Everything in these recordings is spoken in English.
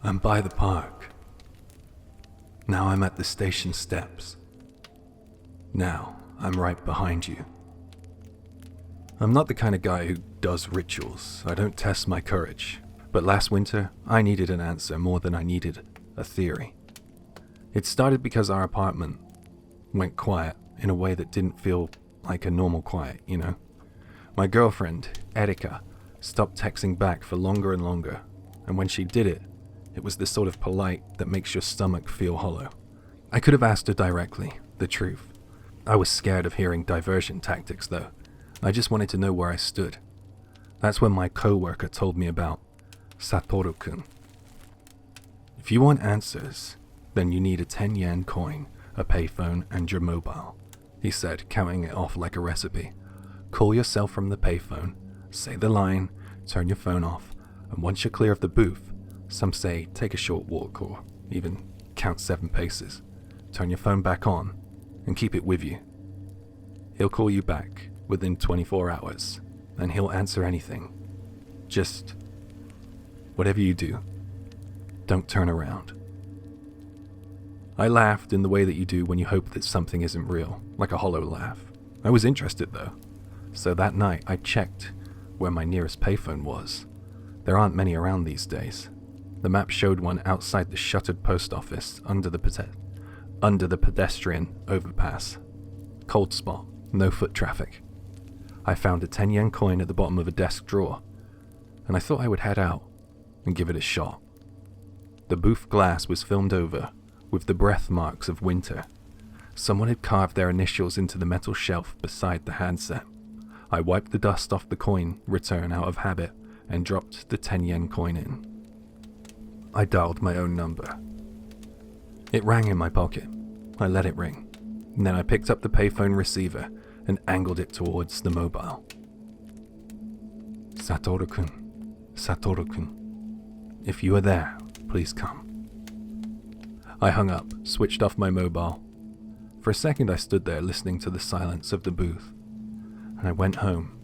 I'm by the park. Now I'm at the station steps. Now I'm right behind you. I'm not the kind of guy who does rituals. I don't test my courage. But last winter, I needed an answer more than I needed a theory. It started because our apartment went quiet in a way that didn't feel like a normal quiet, you know? My girlfriend, Erika, stopped texting back for longer and longer, and when she did it, it was the sort of polite that makes your stomach feel hollow. I could have asked her directly, the truth. I was scared of hearing diversion tactics, though. I just wanted to know where I stood. That's when my co-worker told me about Satoru Kun. If you want answers, then you need a 10 yen coin, a payphone, and your mobile, he said, counting it off like a recipe. Call yourself from the payphone, say the line, turn your phone off, and once you're clear of the booth, some say take a short walk or even count 7 paces. Turn your phone back on and keep it with you. He'll call you back within 24 hours and he'll answer anything. Just whatever you do, don't turn around. I laughed in the way that you do when you hope that something isn't real, like a hollow laugh. I was interested though, so that night I checked where my nearest payphone was. There aren't many around these days. The map showed one outside the shuttered post office under the pedestrian overpass. Cold spot, no foot traffic. I found a 10 yen coin at the bottom of a desk drawer, and I thought I would head out and give it a shot. The booth glass was filmed over with the breath marks of winter. Someone had carved their initials into the metal shelf beside the handset. I wiped the dust off the coin return out of habit and dropped the 10 yen coin in. I dialed my own number. It rang in my pocket. I let it ring. And then I picked up the payphone receiver and angled it towards the mobile. Satoru Kun, Satoru Kun, if you are there, please come. I hung up, switched off my mobile. For a second I stood there listening to the silence of the booth, and I went home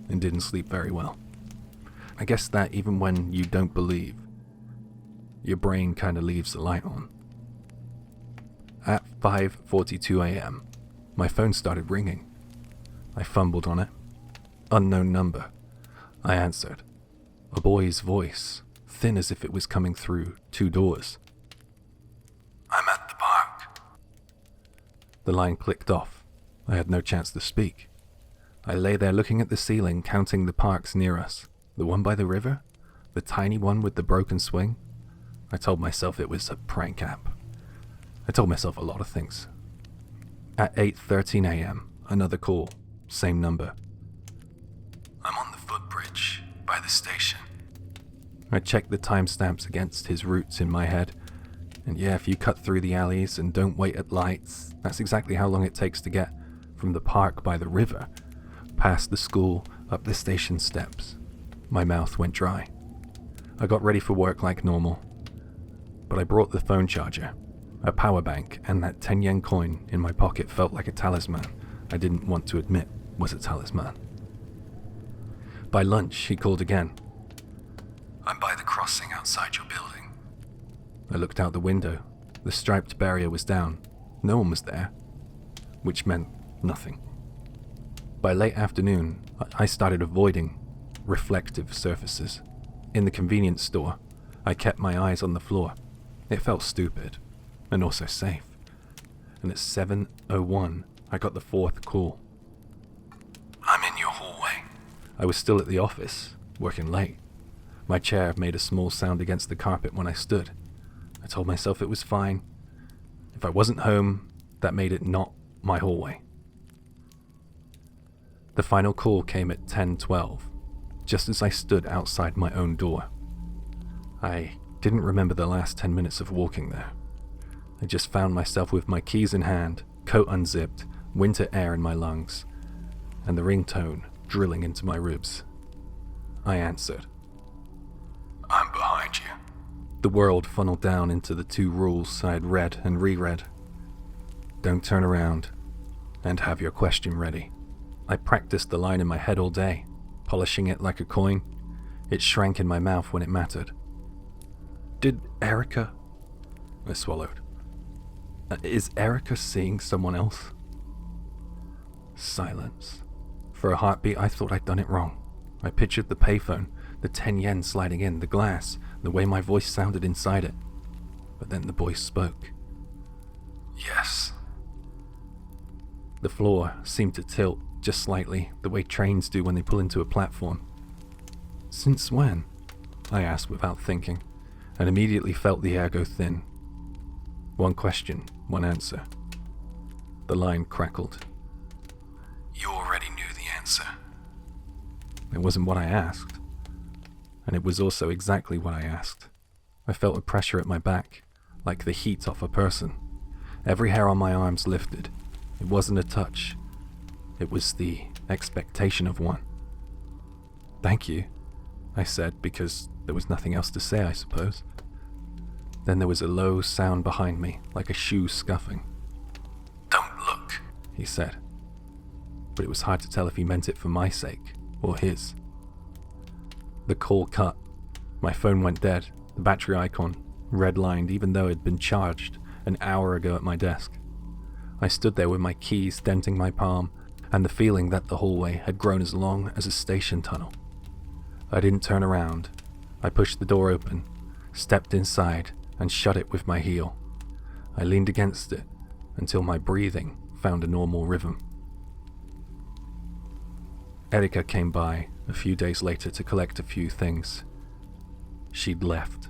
and didn't sleep very well. I guess that even when you don't believe, your brain kind of leaves the light on. At 5:42 a.m., my phone started ringing. I fumbled on it. Unknown number. I answered. A boy's voice, thin as if it was coming through 2 doors. I'm at the park. The line clicked off. I had no chance to speak. I lay there looking at the ceiling, counting the parks near us. The one by the river? The tiny one with the broken swing? I told myself it was a prank app. I told myself a lot of things. At 8:13 a.m., another call. Same number. I'm on the footbridge by the station. I checked the timestamps against his routes in my head. And yeah, if you cut through the alleys and don't wait at lights, that's exactly how long it takes to get from the park by the river, past the school, up the station steps. My mouth went dry. I got ready for work like normal, but I brought the phone charger, a power bank, and that 10 yen coin in my pocket felt like a talisman I didn't want to admit was a talisman. By lunch, he called again. I'm by the crossing outside your building. I looked out the window. The striped barrier was down. No one was there, which meant nothing. By late afternoon, I started avoiding reflective surfaces. In the convenience store, I kept my eyes on the floor. It felt stupid, and also safe. And at 7:01, I got the 4th call. I'm in your hallway. I was still at the office, working late. My chair made a small sound against the carpet when I stood. I told myself it was fine. If I wasn't home, that made it not my hallway. The final call came at 10:12, just as I stood outside my own door. I didn't remember the last 10 minutes of walking there. I just found myself with my keys in hand, coat unzipped, winter air in my lungs, and the ringtone drilling into my ribs. I answered. I'm behind you. The world funneled down into the 2 rules I had read and reread. Don't turn around, and have your question ready. I practiced the line in my head all day, polishing it like a coin. It shrank in my mouth when it mattered. Did Erica... I swallowed. Is Erica seeing someone else? Silence. For a heartbeat, I thought I'd done it wrong. I pictured the payphone, the 10 yen sliding in, the glass, the way my voice sounded inside it. But then the voice spoke. Yes. The floor seemed to tilt just slightly, the way trains do when they pull into a platform. Since when? I asked without thinking, and immediately felt the air go thin. One question, one answer. The line crackled. You already knew the answer. It wasn't what I asked, and it was also exactly what I asked. I felt a pressure at my back, like the heat off a person. Every hair on my arms lifted. It wasn't a touch. It was the expectation of one. Thank you, I said, because there was nothing else to say, I suppose. Then there was a low sound behind me, like a shoe scuffing. Don't look, he said. But it was hard to tell if he meant it for my sake, or his. The call cut. My phone went dead, the battery icon red-lined even though it had been charged an hour ago at my desk. I stood there with my keys denting my palm, and the feeling that the hallway had grown as long as a station tunnel. I didn't turn around. I pushed the door open, stepped inside, and shut it with my heel. I leaned against it until my breathing found a normal rhythm. Erika came by a few days later to collect a few things. She'd left.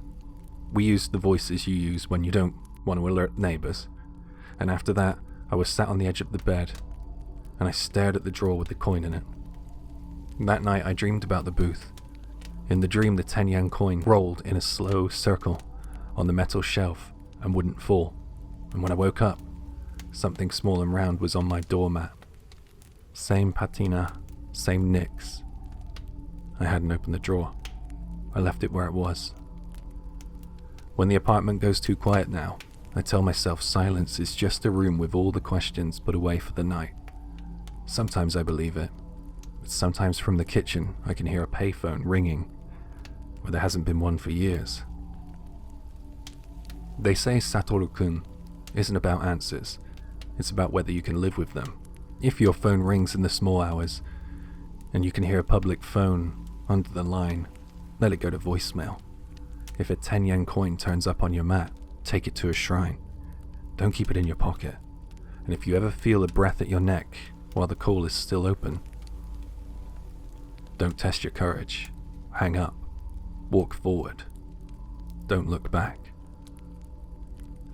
We used the voices you use when you don't want to alert neighbors, and after that, I was sat on the edge of the bed, and I stared at the drawer with the coin in it. That night, I dreamed about the booth. In the dream, the 10 yen coin rolled in a slow circle on the metal shelf and wouldn't fall, and when I woke up, something small and round was on my doormat. Same patina, same nicks. I hadn't opened the drawer. I left it where it was. When the apartment goes too quiet now, I tell myself silence is just a room with all the questions put away for the night. Sometimes I believe it, but sometimes from the kitchen I can hear a payphone ringing, where there hasn't been one for years. They say Satoru Kun isn't about answers, it's about whether you can live with them. If your phone rings in the small hours, and you can hear a public phone under the line, let it go to voicemail. If a 10 yen coin turns up on your mat, take it to a shrine. Don't keep it in your pocket. And if you ever feel a breath at your neck while the call is still open, don't test your courage. Hang up. Walk forward. Don't look back.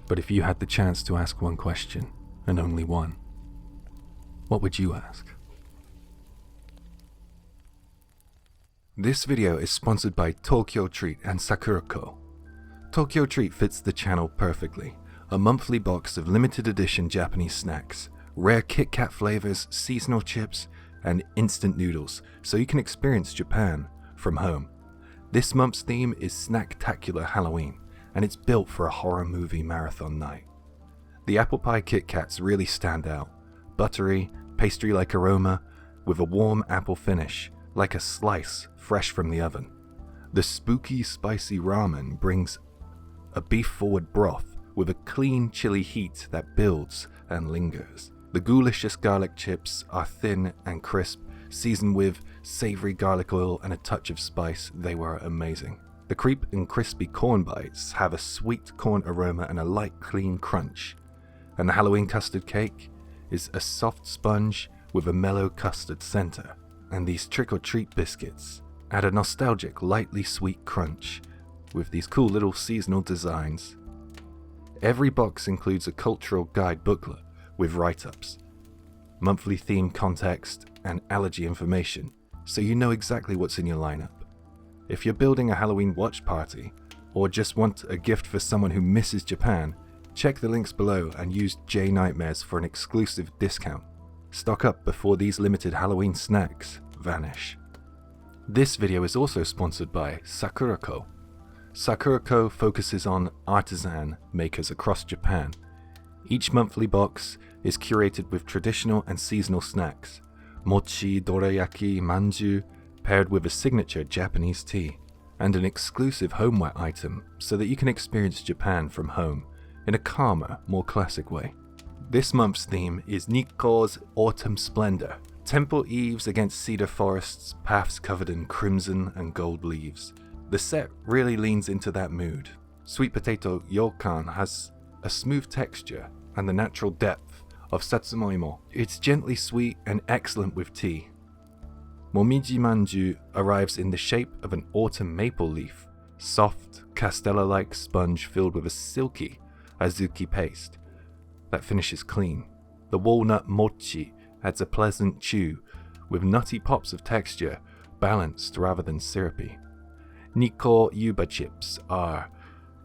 But if you had the chance to ask one question, and only one, what would you ask? This video is sponsored by TokyoTreat and Sakuraco. TokyoTreat fits the channel perfectly. A monthly box of limited edition Japanese snacks, rare Kit Kat flavors, seasonal chips, and instant noodles, so you can experience Japan from home. This month's theme is Snacktacular Halloween, and it's built for a horror movie marathon night. The apple pie Kit Kats really stand out. Buttery, pastry-like aroma, with a warm apple finish, like a slice fresh from the oven. The spooky, spicy ramen brings a beef-forward broth with a clean, chili heat that builds and lingers. The ghoulish garlic chips are thin and crisp, seasoned with savory garlic oil and a touch of spice. They were amazing. The creep and crispy corn bites have a sweet corn aroma and a light, clean crunch. And the Halloween custard cake is a soft sponge with a mellow custard center. And these trick-or-treat biscuits add a nostalgic, lightly sweet crunch with these cool little seasonal designs. Every box includes a cultural guide booklet with write-ups, monthly theme context, and allergy information, so you know exactly what's in your lineup. If you're building a Halloween watch party, or just want a gift for someone who misses Japan, check the links below and use J Nightmares for an exclusive discount. Stock up before these limited Halloween snacks vanish. This video is also sponsored by Sakuraco. Sakuraco focuses on artisan makers across Japan. Each monthly box is curated with traditional and seasonal snacks, mochi, dorayaki, manju, paired with a signature Japanese tea. and an exclusive homeware item so that you can experience Japan from home in a calmer, more classic way. This month's theme is Nikko's Autumn Splendor. Temple eaves against cedar forests, paths covered in crimson and gold leaves. The set really leans into that mood. Sweet potato yokan has a smooth texture and the natural depth of satsumoimo. It's gently sweet and excellent with tea. Momiji manju arrives in the shape of an autumn maple leaf, soft, castella-like sponge filled with a silky azuki paste that finishes clean. The walnut mochi adds a pleasant chew with nutty pops of texture, balanced rather than syrupy. Nikko yuba chips are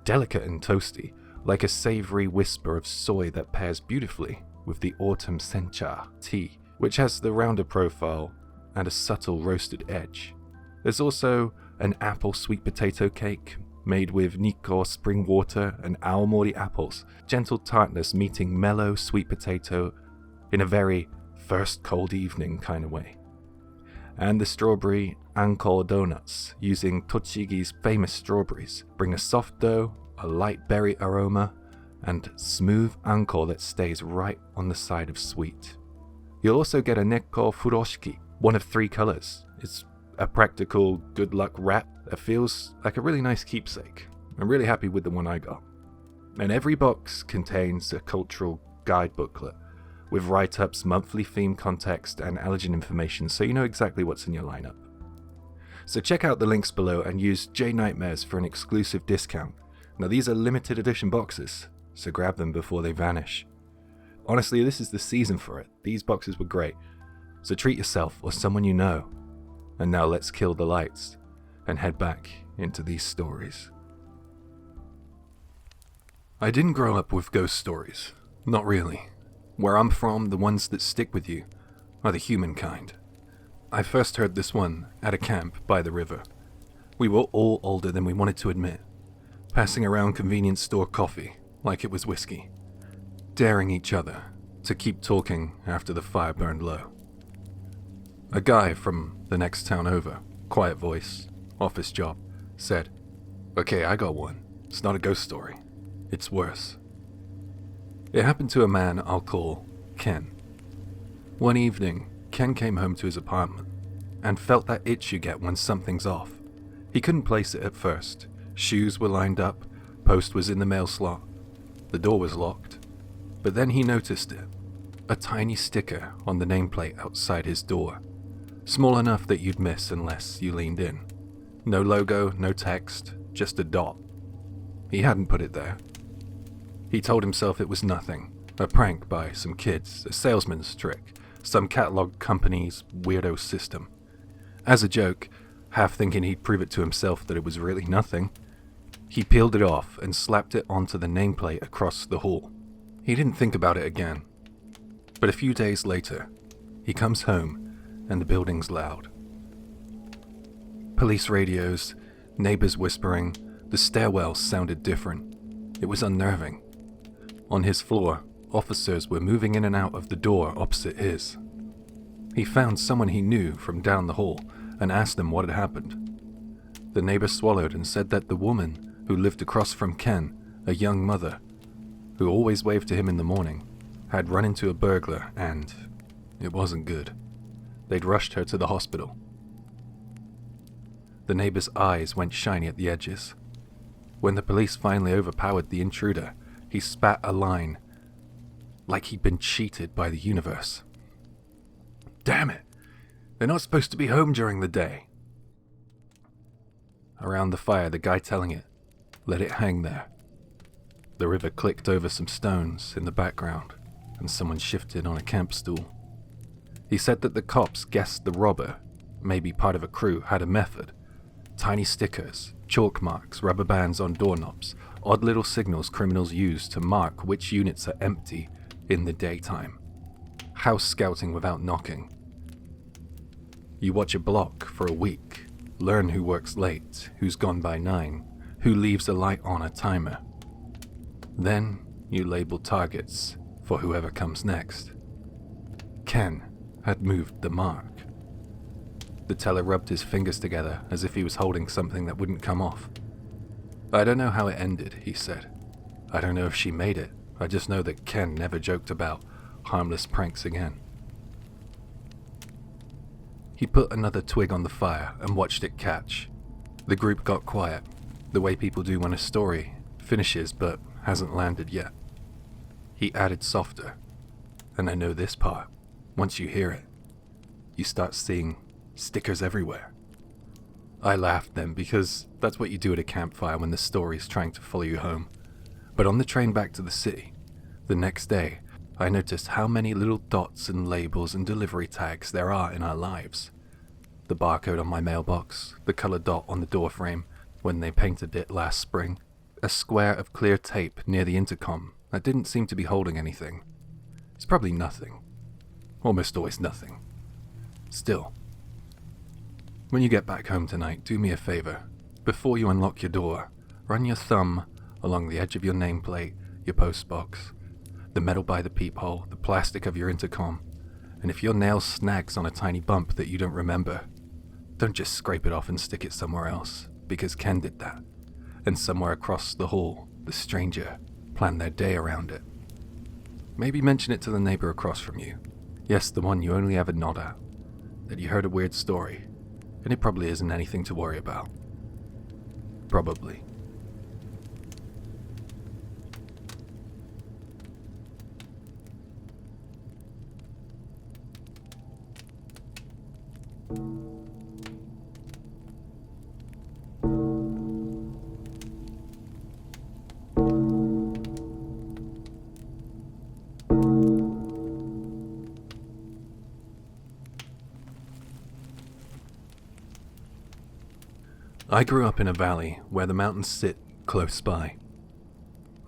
delicate and toasty, like a savory whisper of soy that pairs beautifully with the autumn sencha tea, which has the rounder profile and a subtle roasted edge. There's also an apple sweet potato cake made with Nikko spring water and aomori apples, gentle tartness meeting mellow sweet potato in a very first cold evening kind of way. And the strawberry anko donuts, using Tochigi's famous strawberries, bring a soft dough, a light berry aroma, and smooth anko that stays right on the side of sweet. You'll also get a neko furoshiki, one of 3 colors. It's a practical good luck wrap that feels like a really nice keepsake. I'm really happy with the one I got. And every box contains a cultural guide booklet with write-ups, monthly theme context, and allergen information so you know exactly what's in your lineup. So check out the links below and use JNightmares for an exclusive discount. Now these are limited edition boxes, so grab them before they vanish. Honestly, this is the season for it. These boxes were great. So treat yourself or someone you know. And now let's kill the lights and head back into these stories. I didn't grow up with ghost stories. Not really. Where I'm from, the ones that stick with you are the human kind. I first heard this one at a camp by the river. We were all older than we wanted to admit, passing around convenience store coffee like it was whiskey, daring each other to keep talking after the fire burned low. A guy from the next town over, quiet voice, office job, said, "Okay, I got one. It's not a ghost story. It's worse." It happened to a man I'll call Ken. One evening, Ken came home to his apartment and felt that itch you get when something's off. He couldn't place it at first. Shoes were lined up, post was in the mail slot, the door was locked. But then he noticed it, a tiny sticker on the nameplate outside his door, small enough that you'd miss unless you leaned in. No logo, no text, just a dot. He hadn't put it there. He told himself it was nothing, a prank by some kids, a salesman's trick, some catalog company's weirdo system. As a joke, half thinking he'd prove it to himself that it was really nothing, he peeled it off and slapped it onto the nameplate across the hall. He didn't think about it again. But a few days later, he comes home and the building's loud. Police radios, neighbors whispering, the stairwell sounded different. It was unnerving. On his floor, officers were moving in and out of the door opposite his. He found someone he knew from down the hall and asked them what had happened. The neighbor swallowed and said that the woman who lived across from Ken, a young mother, who always waved to him in the morning, had run into a burglar and it wasn't good. They'd rushed her to the hospital. The neighbor's eyes went shiny at the edges. When the police finally overpowered the intruder, he spat a line, like he'd been cheated by the universe. "Damn it! They're not supposed to be home during the day." Around the fire, the guy telling it let it hang there. The river clicked over some stones in the background, and someone shifted on a camp stool. He said that the cops guessed the robber, maybe part of a crew, had a method. Tiny stickers, chalk marks, rubber bands on doorknobs, odd little signals criminals use to mark which units are empty in the daytime. House scouting without knocking. You watch a block for a week, learn who works late, who's gone by 9, who leaves a light on a timer. Then you label targets for whoever comes next. Ken had moved the mark. The teller rubbed his fingers together as if he was holding something that wouldn't come off. "I don't know how it ended," he said. "I don't know if she made it. I just know that Ken never joked about harmless pranks again." He put another twig on the fire and watched it catch. The group got quiet, the way people do when a story finishes but hasn't landed yet. He added softer, "And I know this part. Once you hear it, you start seeing stickers everywhere." I laughed then, because that's what you do at a campfire when the story's trying to follow you home. But on the train back to the city, the next day, I noticed how many little dots and labels and delivery tags there are in our lives. The barcode on my mailbox, the colored dot on the door frame when they painted it last spring, a square of clear tape near the intercom that didn't seem to be holding anything. It's probably nothing. Almost always nothing. Still, when you get back home tonight, do me a favor. Before you unlock your door, run your thumb along the edge of your nameplate, your postbox, the metal by the peephole, the plastic of your intercom, and if your nail snags on a tiny bump that you don't remember, don't just scrape it off and stick it somewhere else, because Ken did that, and somewhere across the hall, the stranger planned their day around it. Maybe mention it to the neighbor across from you. Yes, the one you only ever nod at, that you heard a weird story, and it probably isn't anything to worry about. Probably. I grew up in a valley where the mountains sit close by.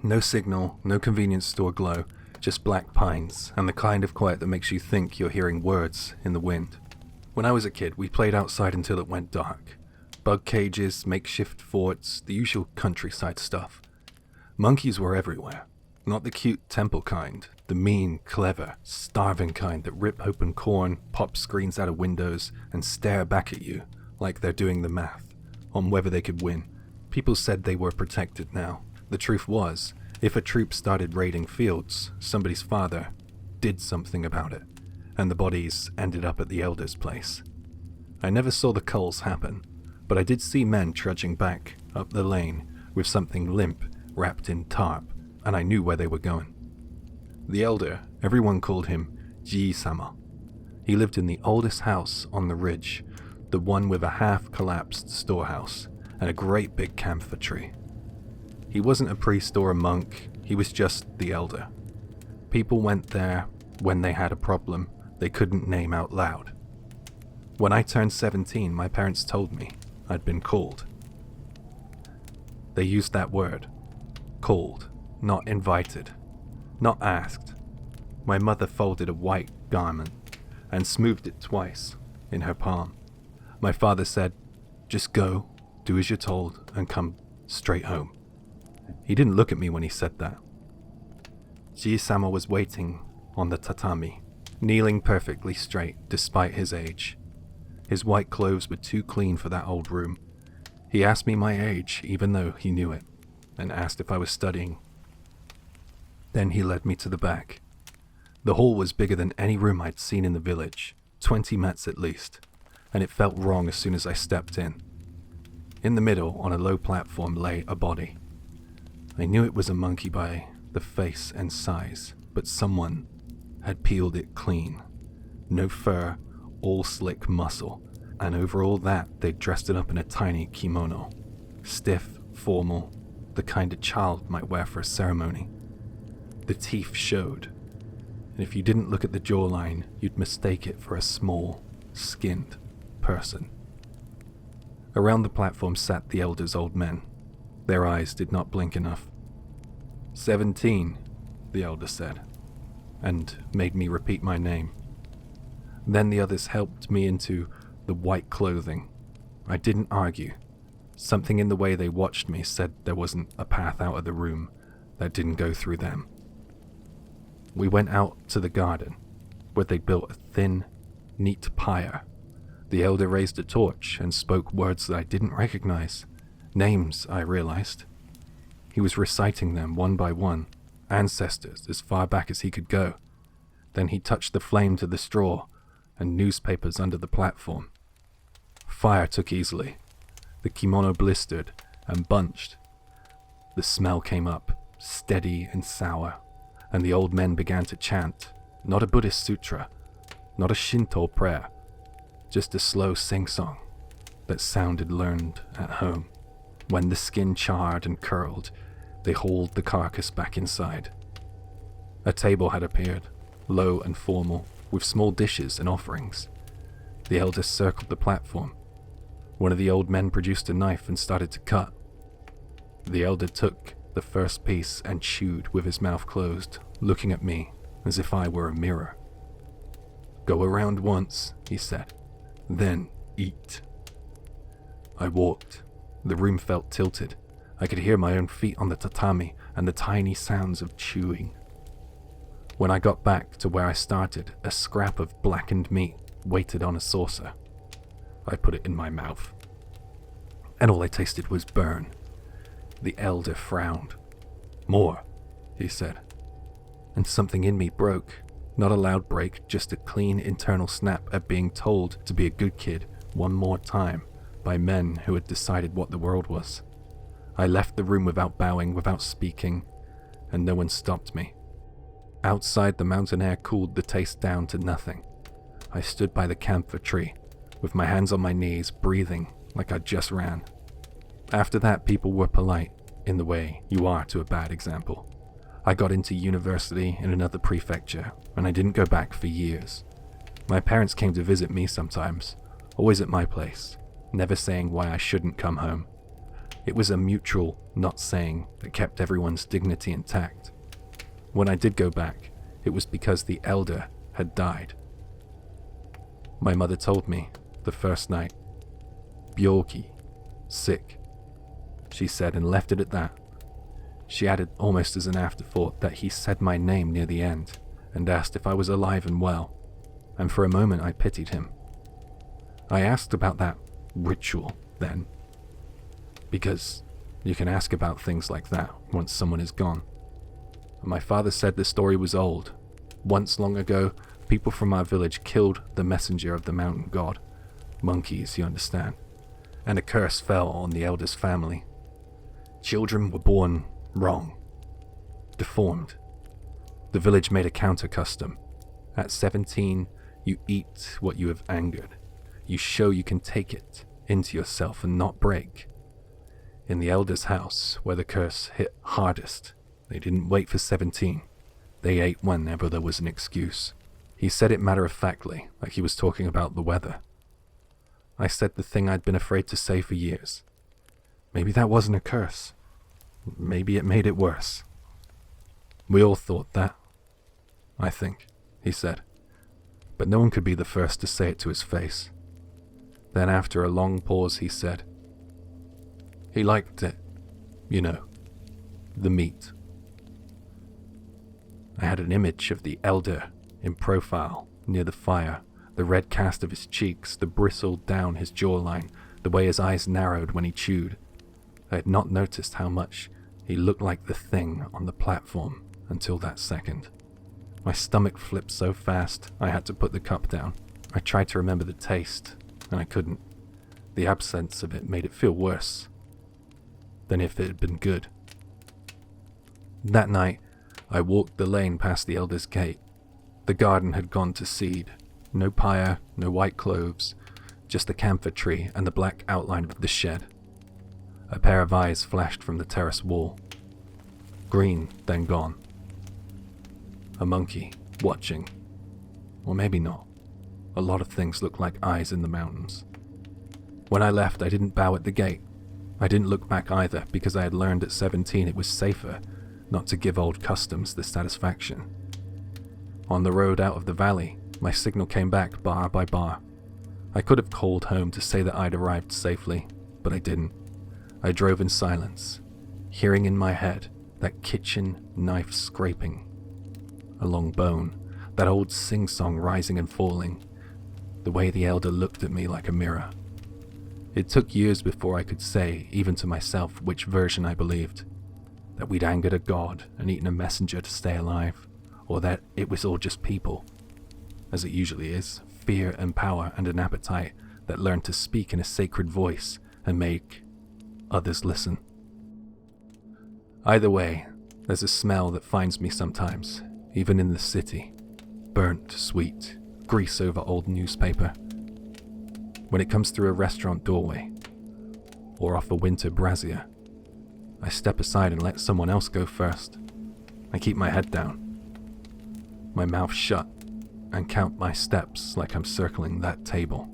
No signal, no convenience store glow, just black pines and the kind of quiet that makes you think you're hearing words in the wind. When I was a kid, we played outside until it went dark. Bug cages, makeshift forts, the usual countryside stuff. Monkeys were everywhere. Not the cute temple kind, the mean, clever, starving kind that rip open corn, pop screens out of windows, and stare back at you like they're doing the math on whether they could win. People said they were protected now. The truth was, if a troop started raiding fields, somebody's father did something about it, and the bodies ended up at the elder's place. I never saw the culls happen, but I did see men trudging back up the lane with something limp wrapped in tarp, and I knew where they were going. The elder, everyone called him Ji-sama. He lived in the oldest house on the ridge, the one with a half-collapsed storehouse and a great big camphor tree. He wasn't a priest or a monk, he was just the elder. People went there when they had a problem they couldn't name out loud. When I turned 17, my parents told me I'd been called. They used that word, called, not invited, not asked. My mother folded a white garment and smoothed it twice in her palm. My father said, "Just go, do as you're told, and come straight home." He didn't look at me when he said that. Ji-sama was waiting on the tatami, kneeling perfectly straight despite his age. His white clothes were too clean for that old room. He asked me my age, even though he knew it, and asked if I was studying. Then he led me to the back. The hall was bigger than any room I'd seen in the village, 20 mats at least, and it felt wrong as soon as I stepped in. In the middle, on a low platform, lay a body. I knew it was a monkey by the face and size, but someone had peeled it clean. No fur, all slick muscle, and over all that they'd dressed it up in a tiny kimono. Stiff, formal, the kind a child might wear for a ceremony. The teeth showed, and if you didn't look at the jawline, you'd mistake it for a small, skinned person. Around the platform sat the elder's old men. Their eyes did not blink enough. 17, the elder said, and made me repeat my name. Then the others helped me into the white clothing. I didn't argue. Something in the way they watched me said there wasn't a path out of the room that didn't go through them. We went out to the garden, where they built a thin, neat pyre, The elder raised a torch and spoke words that I didn't recognize. Names, I realized. He was reciting them one by one, ancestors as far back as he could go. Then he touched the flame to the straw and newspapers under the platform. Fire took easily. The kimono blistered and bunched. The smell came up, steady and sour, and the old men began to chant, not a Buddhist sutra, not a Shinto prayer, just a slow sing-song that sounded learned at home. When the skin charred and curled, they hauled the carcass back inside. A table had appeared, low and formal, with small dishes and offerings. The elders circled the platform. One of the old men produced a knife and started to cut. The elder took the first piece and chewed with his mouth closed, looking at me as if I were a mirror. "Go around once," he said, "then eat." I walked. The room felt tilted. I could hear my own feet on the tatami and the tiny sounds of chewing. When I got back to where I started, a scrap of blackened meat waited on a saucer. I put it in my mouth, and all I tasted was burn. The elder frowned. "More," he said, and something in me broke. Not a loud break, just a clean internal snap at being told to be a good kid one more time by men who had decided what the world was. I left the room without bowing, without speaking, and no one stopped me. Outside, the mountain air cooled the taste down to nothing. I stood by the camphor tree, with my hands on my knees, breathing like I just ran. After that, people were polite, in the way you are to a bad example. I got into university in another prefecture, and I didn't go back for years. My parents came to visit me sometimes, always at my place, never saying why I shouldn't come home. It was a mutual not saying that kept everyone's dignity intact. When I did go back, it was because the elder had died. My mother told me, the first night, "Byoki, sick," she said, and left it at that. She added almost as an afterthought that he said my name near the end and asked if I was alive and well, and for a moment I pitied him. I asked about that ritual then, because you can ask about things like that once someone is gone. My father said the story was old. Once long ago, people from our village killed the messenger of the mountain god. Monkeys, you understand. And a curse fell on the elder's family. Children were born wrong, deformed. The village made a counter-custom. At 17, you eat what you have angered. You show you can take it into yourself and not break. In the elder's house, where the curse hit hardest, they didn't wait for 17. They ate whenever there was an excuse. He said it matter-of-factly, like he was talking about the weather. I said the thing I'd been afraid to say for years. Maybe that wasn't a curse. Maybe it made it worse. We all thought that, I think, he said. But no one could be the first to say it to his face. Then after a long pause he said, "He liked it, you know, the meat." I had an image of the elder in profile near the fire, the red cast of his cheeks, the bristle down his jawline, the way his eyes narrowed when he chewed. I had not noticed how much he looked like the thing on the platform until that second. My stomach flipped so fast I had to put the cup down. I tried to remember the taste, and I couldn't. The absence of it made it feel worse than if it had been good. That night, I walked the lane past the elder's gate. The garden had gone to seed. No pyre, no white cloves, just the camphor tree and the black outline of the shed. A pair of eyes flashed from the terrace wall. Green, then gone. A monkey, watching. Or maybe not. A lot of things look like eyes in the mountains. When I left, I didn't bow at the gate. I didn't look back either, because I had learned at 17 it was safer not to give old customs the satisfaction. On the road out of the valley, my signal came back bar by bar. I could have called home to say that I'd arrived safely, but I didn't. I drove in silence, hearing in my head that kitchen knife scraping along bone, that old sing-song rising and falling, the way the elder looked at me like a mirror. It took years before I could say, even to myself, which version I believed. That we'd angered a god and eaten a messenger to stay alive, or that it was all just people. As it usually is, fear and power and an appetite that learned to speak in a sacred voice and make others listen. Either way, there's a smell that finds me sometimes, even in the city. Burnt, sweet, grease over old newspaper. When it comes through a restaurant doorway, or off a winter brazier, I step aside and let someone else go first. I keep my head down, my mouth shut, and count my steps like I'm circling that table.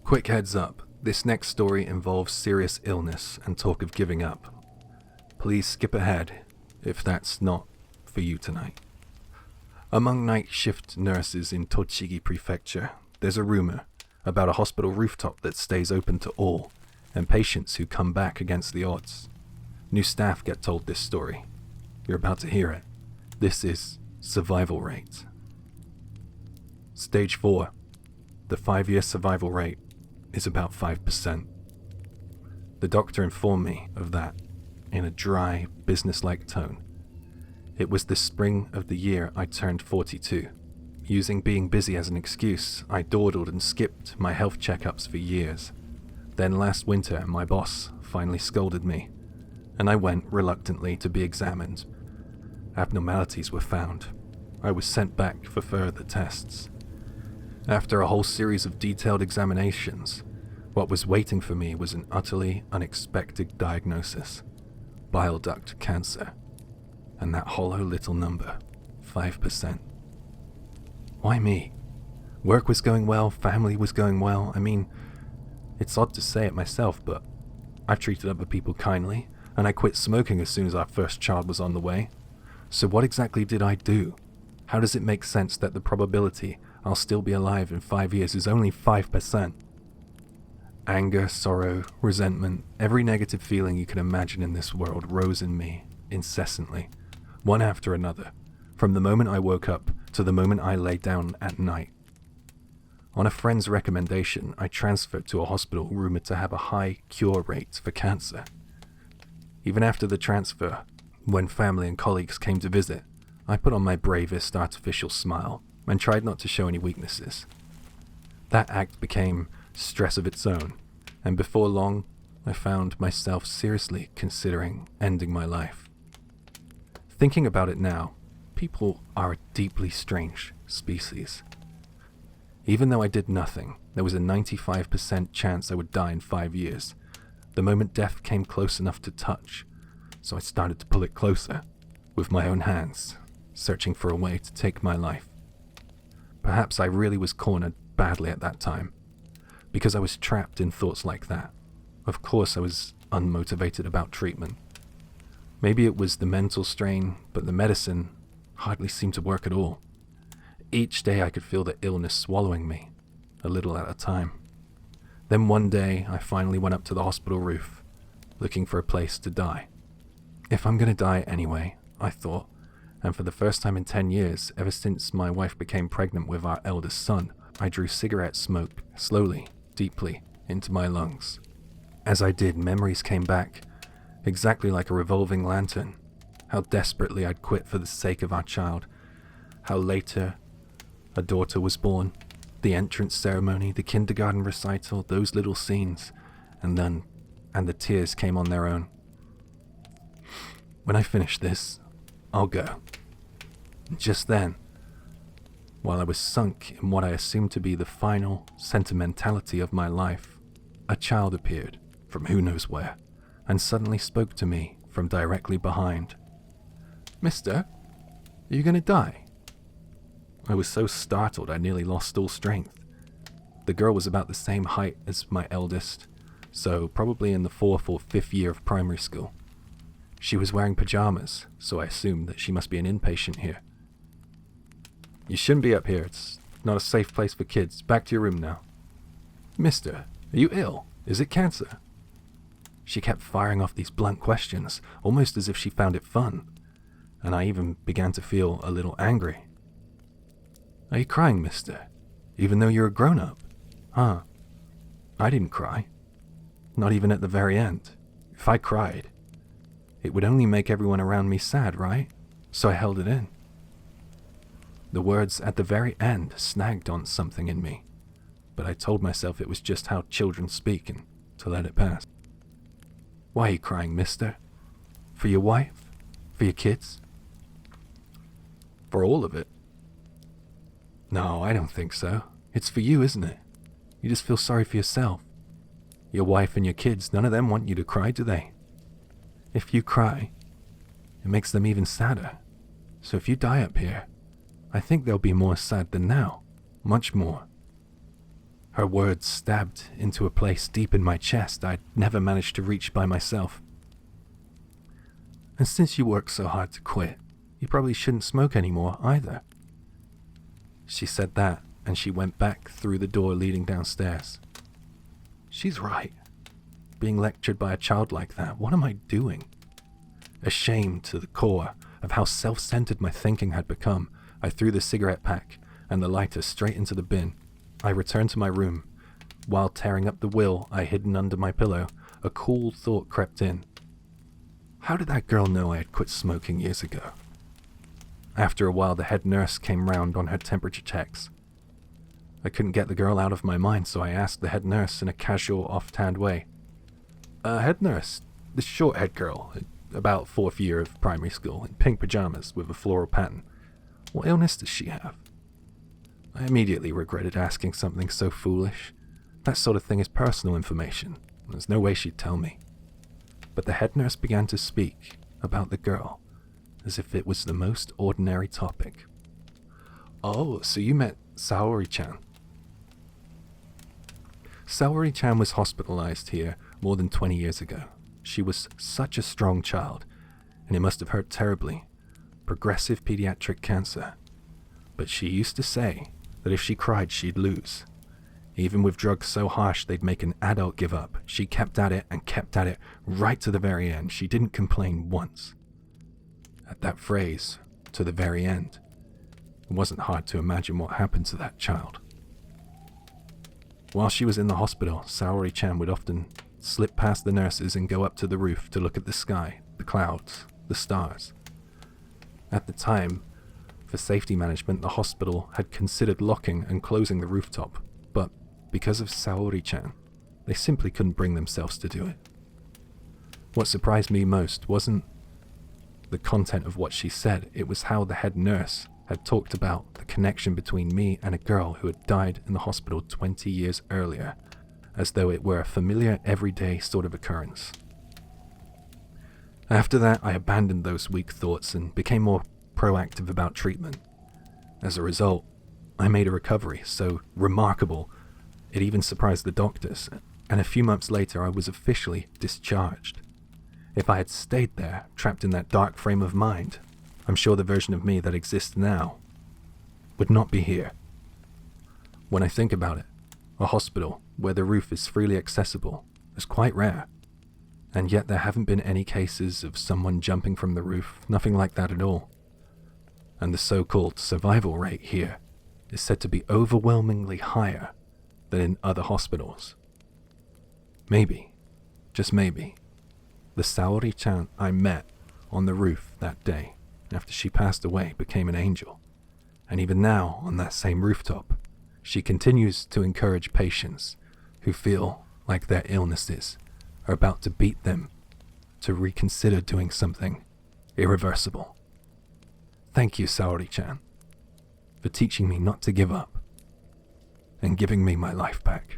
Quick heads up, this next story involves serious illness and talk of giving up. Please skip ahead if that's not for you tonight. Among night shift nurses in Tochigi Prefecture, there's a rumor about a hospital rooftop that stays open to all, and patients who come back against the odds. New staff get told this story. You're about to hear it. This is survival rate. Stage 4. The 5-year survival rate is about 5%. The doctor informed me of that in a dry, businesslike tone. It was the spring of the year I turned 42. Using being busy as an excuse, I dawdled and skipped my health checkups for years. Then last winter, my boss finally scolded me, and I went reluctantly to be examined. Abnormalities were found. I was sent back for further tests. After a whole series of detailed examinations, what was waiting for me was an utterly unexpected diagnosis: bile duct cancer, and that hollow little number, 5%. Why me? Work was going well, family was going well. I mean, it's odd to say it myself, but I've treated other people kindly, and I quit smoking as soon as our first child was on the way. So what exactly did I do? How does it make sense that the probability I'll still be alive in 5 years is only 5%? Anger, sorrow, resentment, every negative feeling you can imagine in this world rose in me incessantly, one after another, from the moment I woke up to the moment I lay down at night. On a friend's recommendation, I transferred to a hospital rumored to have a high cure rate for cancer. Even after the transfer, when family and colleagues came to visit, I put on my bravest artificial smile and tried not to show any weaknesses. That act became stress of its own, and before long, I found myself seriously considering ending my life. Thinking about it now, people are a deeply strange species. Even though I did nothing, there was a 95% chance I would die in 5 years, the moment death came close enough to touch, so I started to pull it closer, with my own hands, searching for a way to take my life. Perhaps I really was cornered badly at that time, because I was trapped in thoughts like that. Of course I was unmotivated about treatment. Maybe it was the mental strain, but the medicine hardly seemed to work at all. Each day I could feel the illness swallowing me, a little at a time. Then one day I finally went up to the hospital roof, looking for a place to die. If I'm gonna die anyway, I thought, and for the first time in 10 years, ever since my wife became pregnant with our eldest son, I drew cigarette smoke slowly, deeply, into my lungs. As I did, memories came back, exactly like a revolving lantern. How desperately I'd quit for the sake of our child. How later a daughter was born, the entrance ceremony, the kindergarten recital, those little scenes, and the tears came on their own. When I finish this, I'll go. Just then, while I was sunk in what I assumed to be the final sentimentality of my life, a child appeared from who knows where, and suddenly spoke to me from directly behind. "Mister, are you gonna die?" I was so startled I nearly lost all strength. The girl was about the same height as my eldest, so probably in the 4th or 5th year of primary school. She was wearing pajamas, so I assumed that she must be an inpatient here. You shouldn't be up here. It's not a safe place for kids. Back to your room now. Mister, are you ill? Is it cancer? She kept firing off these blunt questions, almost as if she found it fun, and I even began to feel a little angry. Are you crying, mister? Even though you're a grown-up? Huh. I didn't cry. Not even at the very end. If I cried, it would only make everyone around me sad, right? So I held it in. The words at the very end snagged on something in me, but I told myself it was just how children speak and to let it pass. Why are you crying, mister? For your wife? For your kids? For all of it? No, I don't think so. It's for you, isn't it? You just feel sorry for yourself. Your wife and your kids, none of them want you to cry, do they? If you cry, it makes them even sadder. So if you die up here, I think they'll be more sad than now. Much more. Her words stabbed into a place deep in my chest I'd never managed to reach by myself. And since you work so hard to quit, you probably shouldn't smoke anymore either. She said that, and she went back through the door leading downstairs. She's right. Being lectured by a child like that, what am I doing? Ashamed to the core of how self-centered my thinking had become, I threw the cigarette pack and the lighter straight into the bin. I returned to my room. While tearing up the will I hidden under my pillow, a cool thought crept in. How did that girl know I had quit smoking years ago? After a while, the head nurse came round on her temperature checks. I couldn't get the girl out of my mind, so I asked the head nurse in a casual, offhand way. Head nurse, this short-haired girl, about 4th year of primary school, in pink pajamas with a floral pattern. What illness does she have? I immediately regretted asking something so foolish. That sort of thing is personal information. There's no way she'd tell me. But the head nurse began to speak about the girl, as if it was the most ordinary topic. Oh, so you met Saori-chan. Saori-chan was hospitalized here more than 20 years ago. She was such a strong child, and it must have hurt terribly. Progressive pediatric cancer. But she used to say that if she cried, she'd lose. Even with drugs so harsh they'd make an adult give up, she kept at it and kept at it right to the very end. She didn't complain once. At that phrase, to the very end, it wasn't hard to imagine what happened to that child. While she was in the hospital, Saori-chan would often slip past the nurses and go up to the roof to look at the sky, the clouds, the stars. At the time, for safety management, the hospital had considered locking and closing the rooftop, but because of Saori-chan, they simply couldn't bring themselves to do it. What surprised me most wasn't the content of what she said, it was how the head nurse had talked about the connection between me and a girl who had died in the hospital 20 years earlier, as though it were a familiar, everyday sort of occurrence. After that, I abandoned those weak thoughts and became more proactive about treatment. As a result, I made a recovery so remarkable it even surprised the doctors, and a few months later I was officially discharged. If I had stayed there, trapped in that dark frame of mind, I'm sure the version of me that exists now would not be here. When I think about it, a hospital where the roof is freely accessible is quite rare, and yet there haven't been any cases of someone jumping from the roof, nothing like that at all. And the so-called survival rate here is said to be overwhelmingly higher than in other hospitals. Maybe, just maybe, the Saori-chan I met on the roof that day after she passed away became an angel. And even now, on that same rooftop, she continues to encourage patients who feel like their illnesses are about to beat them to reconsider doing something irreversible. Thank you, Saori-chan, for teaching me not to give up and giving me my life back.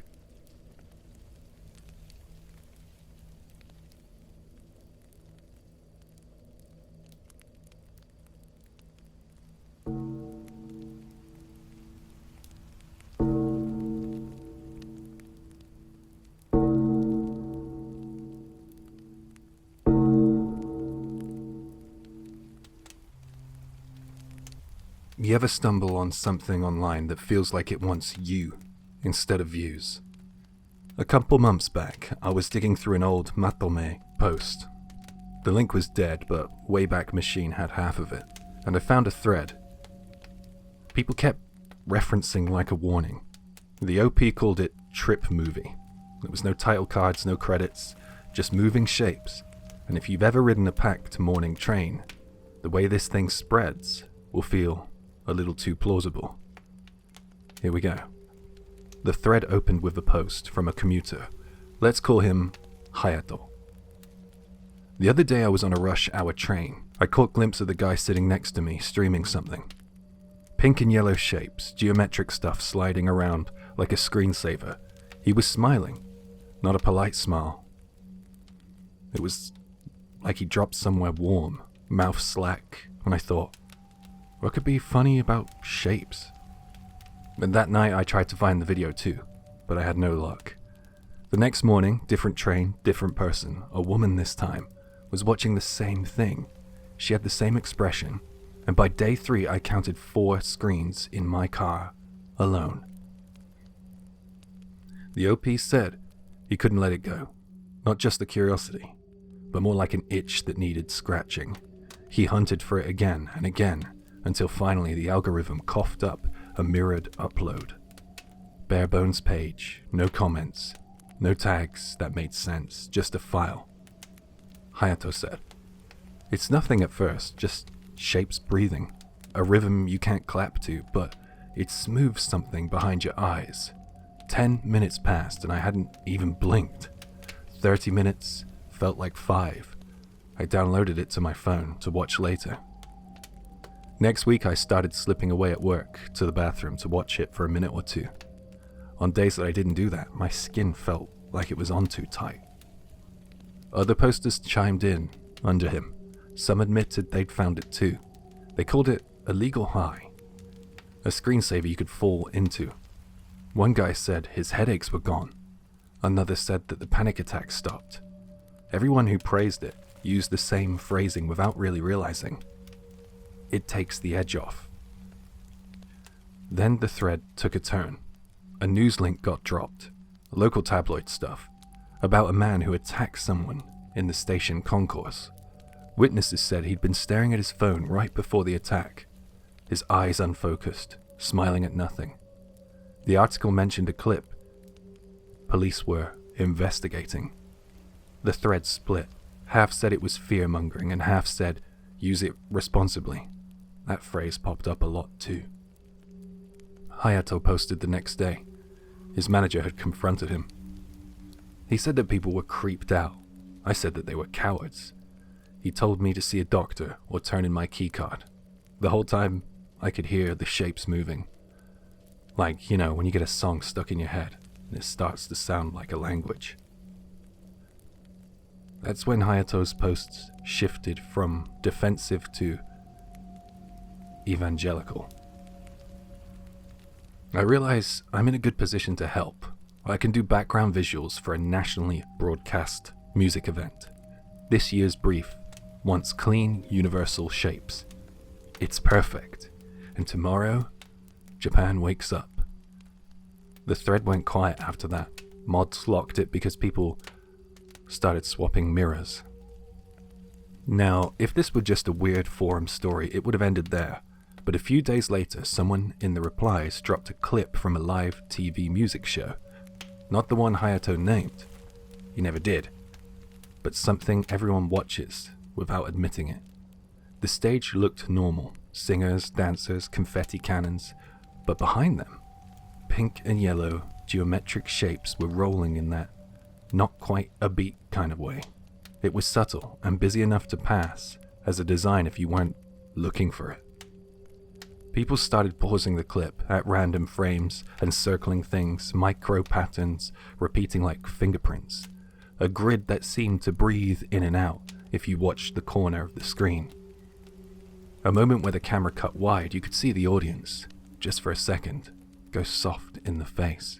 You ever stumble on something online that feels like it wants you instead of views? A couple months back, I was digging through an old Matome post. The link was dead, but Wayback Machine had half of it, and I found a thread. People kept referencing like a warning. The OP called it Trip Movie. There was no title cards, no credits, just moving shapes. And if you've ever ridden a packed morning train, the way this thing spreads will feel a little too plausible. Here we go. The thread opened with a post from a commuter. Let's call him Hayato. The other day I was on a rush hour train. I caught a glimpse of the guy sitting next to me streaming something. Pink and yellow shapes, geometric stuff sliding around like a screensaver. He was smiling, not a polite smile. It was like he dropped somewhere warm, mouth slack, and I thought, what could be funny about shapes? And that night I tried to find the video too, but I had no luck. The next morning, different train, different person, a woman this time, was watching the same thing. She had the same expression, and by day 3 I counted 4 screens in my car, alone. The OP said he couldn't let it go, not just the curiosity, but more like an itch that needed scratching. He hunted for it again and again, until finally the algorithm coughed up a mirrored upload. Bare bones page, no comments, no tags that made sense, just a file. Hayato said, "It's nothing at first, just shapes breathing, a rhythm you can't clap to, but it smooths something behind your eyes. 10 minutes passed and I hadn't even blinked. 30 minutes felt like 5. I downloaded it to my phone to watch later. Next week I started slipping away at work to the bathroom to watch it for a minute or two. On days that I didn't do that, my skin felt like it was on too tight." Other posters chimed in under him. Some admitted they'd found it too. They called it a legal high, a screensaver you could fall into. One guy said his headaches were gone. Another said that the panic attack stopped. Everyone who praised it used the same phrasing without really realizing. It takes the edge off. Then the thread took a turn. A news link got dropped, local tabloid stuff, about a man who attacked someone in the station concourse. Witnesses said he'd been staring at his phone right before the attack, his eyes unfocused, smiling at nothing. The article mentioned a clip. Police were investigating. The thread split. Half said it was fear-mongering and half said, use it responsibly. That phrase popped up a lot too. Hayato posted the next day. His manager had confronted him. He said that people were creeped out. I said that they were cowards. He told me to see a doctor or turn in my keycard. The whole time, I could hear the shapes moving. Like, you know, when you get a song stuck in your head and it starts to sound like a language. That's when Hayato's posts shifted from defensive to evangelical. I realize I'm in a good position to help. I can do background visuals for a nationally broadcast music event. This year's brief wants clean, universal shapes. It's perfect. And tomorrow, Japan wakes up. The thread went quiet after that. Mods locked it because people started swapping mirrors. Now, if this were just a weird forum story, it would have ended there. But a few days later, someone in the replies dropped a clip from a live TV music show. Not the one Hayato named. He never did. But something everyone watches without admitting it. The stage looked normal. Singers, dancers, confetti cannons. But behind them, pink and yellow geometric shapes were rolling in that not quite a beat kind of way. It was subtle and busy enough to pass as a design if you weren't looking for it. People started pausing the clip at random frames and circling things, micro patterns repeating like fingerprints. A grid that seemed to breathe in and out if you watched the corner of the screen. A moment where the camera cut wide, you could see the audience, just for a second, go soft in the face.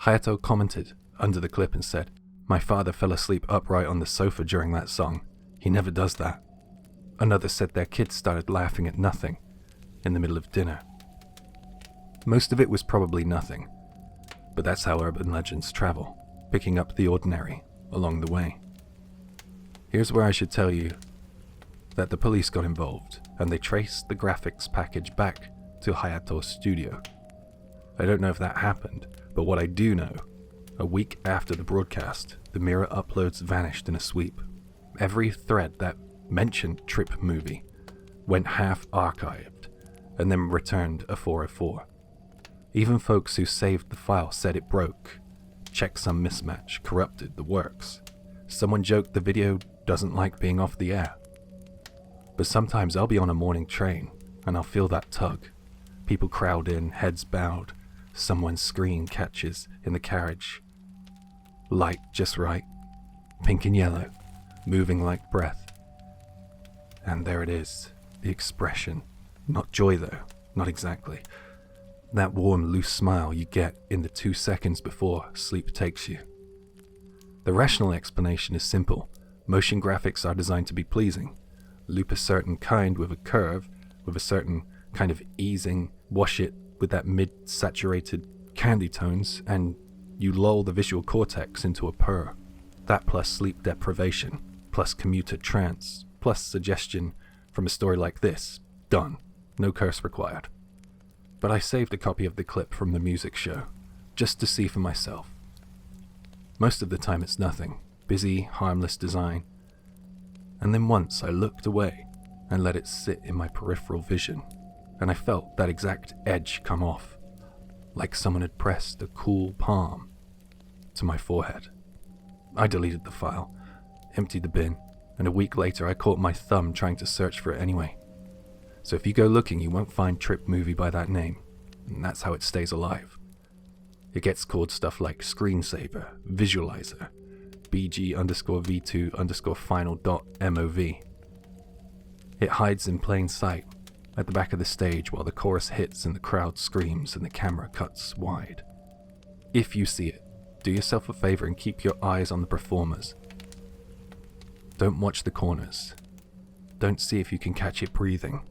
Hayato commented under the clip and said, "My father fell asleep upright on the sofa during that song. He never does that." Another said their kids started laughing at nothing, in the middle of dinner. Most of it was probably nothing, but that's how urban legends travel, picking up the ordinary along the way. Here's where I should tell you that the police got involved, and they traced the graphics package back to Hayato's studio. I don't know if that happened, but what I do know, a week after the broadcast, the Mirror uploads vanished in a sweep. Every thread that mentioned Trip Movie went half archived, and then returned a 404. Even folks who saved the file said it broke, check some mismatch, corrupted, the works. Someone joked the video doesn't like being off the air. But sometimes I'll be on a morning train, and I'll feel that tug. People crowd in, heads bowed. Someone's screen catches in the carriage. Light just right, pink and yellow, moving like breath. And there it is, the expression. Not joy though, not exactly. That warm, loose smile you get in the 2 seconds before sleep takes you. The rational explanation is simple. Motion graphics are designed to be pleasing. Loop a certain kind with a curve, with a certain kind of easing, wash it with that mid-saturated candy tones, and you lull the visual cortex into a purr. That plus sleep deprivation, plus commuter trance, plus suggestion from a story like this. Done. No curse required. But I saved a copy of the clip from the music show, just to see for myself. Most of the time it's nothing. Busy, harmless design. And then once I looked away and let it sit in my peripheral vision, and I felt that exact edge come off, like someone had pressed a cool palm to my forehead. I deleted the file, emptied the bin, and a week later I caught my thumb trying to search for it anyway. So if you go looking, you won't find Trip Movie by that name, and that's how it stays alive. It gets called stuff like screensaver, visualizer, bg_v2_final.mov. It hides in plain sight, at the back of the stage while the chorus hits and the crowd screams and the camera cuts wide. If you see it, do yourself a favor and keep your eyes on the performers. Don't watch the corners. Don't see if you can catch it breathing.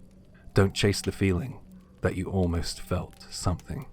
Don't chase the feeling that you almost felt something.